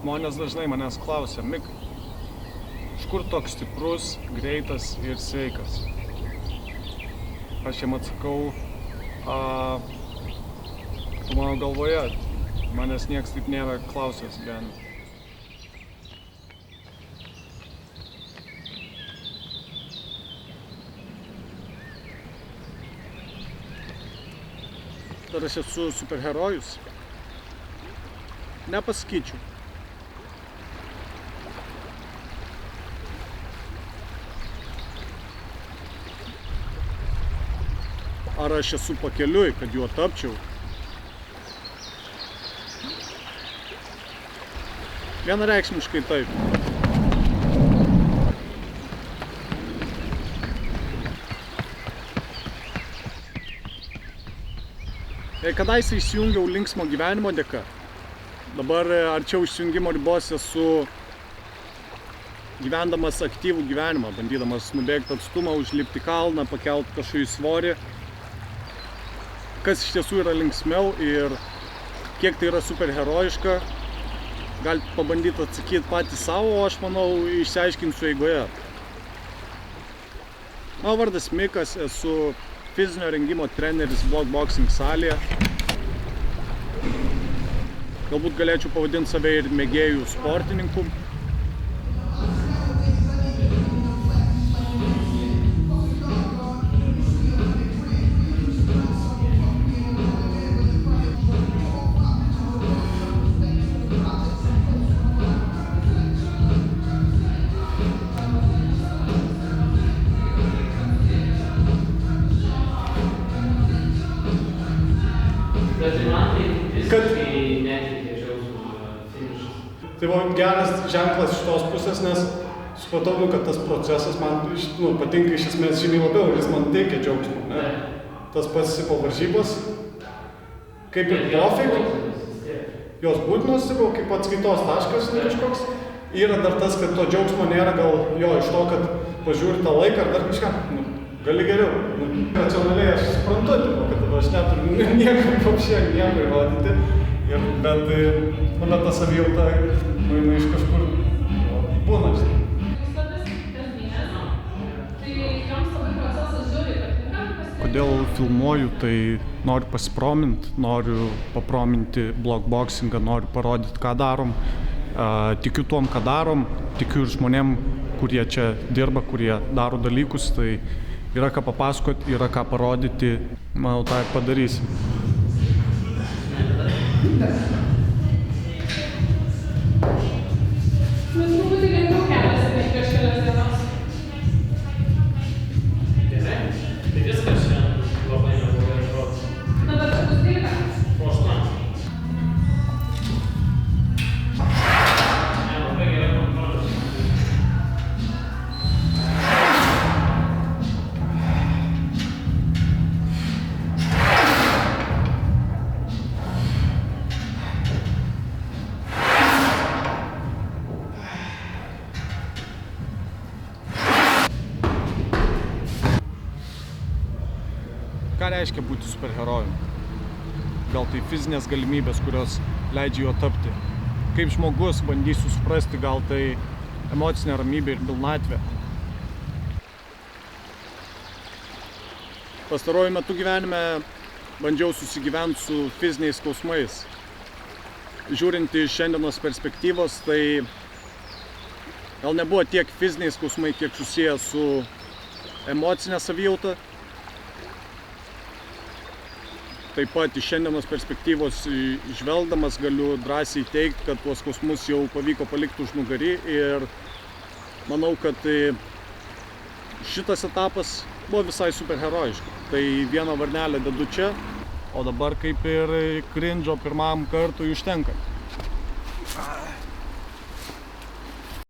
Žmonės dažnai manęs klausia, Mikai, iš kur toks stiprus, greitas ir sveikas? Aš jam atsakau, tu mano galvoje, manęs nieks taip nėra klausęs gyvenime. Ar aš esu superherojus? Nepasakyčiau. Ar aš esu pakeliui, kad juo tapčiau? Vienareikšmiškai taip. Kadaise įsijungiau linksmo gyvenimo dėka. Dabar arčiau išsijungimo ribos esu gyvendamas aktyvų gyvenimą, bandydamas nubėgti atstumą, užlipti kalną, pakelti kažkokį svorį. Kas iš tiesų yra linksmiau ir kiek tai yra superherojiška, galite pabandyti atsakyti patys savo, o aš manau išsiaiškinsiu eigoje. Mano vardas Mikas, esu fizinio rengimo treneris blockboxing salėje. Galbūt galėčiau pavadinti save ir mėgėjų sportininku. Tai buvo geras ženklas iš tos pusės, nes supratau, kad tas procesas man patinka iš esmės žymiai labiau ir jis man teikia džiaugsmą. Ne? Tas pats po varžybos, kaip ir profik, jos būtinos, kaip atskaitos taškas kažkoks. Yra dar tas, kad to džiaugsmo nėra gal jo iš to, kad pažiūri tą laiką ar dar kažką, gali geriau. Racionaliai aš suprantu, kad aš neturiu nieko įrodyti. Bet ta savijauta iš kažkur būna. Kodėl filmuoju, tai noriu pasiprominti, noriu paprominti blockboxingą, noriu parodyti, ką darom. Tikiu tuom, ką darom, tikiu ir žmonėm, kurie čia dirba, kurie daro dalykus, tai yra ką papasakoti, yra ką parodyti, manau, tą ir padarysim. Truputį lengviau keliasi nei prieš kelias dienas. Gerai, tai viskas šiandien labai neblogai atrodo. Na, bet čia bus 12. Po 8. Ne, labai gerai kontrolės. Ką reiškia būti superherojum? Gal tai fizinės galimybės, kurios leidžia juo tapti. Kaip žmogus bandysiu suprasti, gal tai emocinė ramybė ir pilnatvė. Pastaruoju metu gyvenime bandžiau susigyventi su fiziniais skausmais. Žiūrint iš šiandienos perspektyvos, tai gal nebuvo tiek fiziniai skausmai, kiek susiję su emocinė savijauta. Taip pat iš šiandienos perspektyvos žvelgdamas galiu drąsiai teigti, kad tuos skausmus jau pavyko palikti už nugarį ir manau, kad šitas etapas buvo visai superherojiškas. Tai vieną varnelę dedu čia, o dabar kaip ir krindžo pirmam kartui užtenka.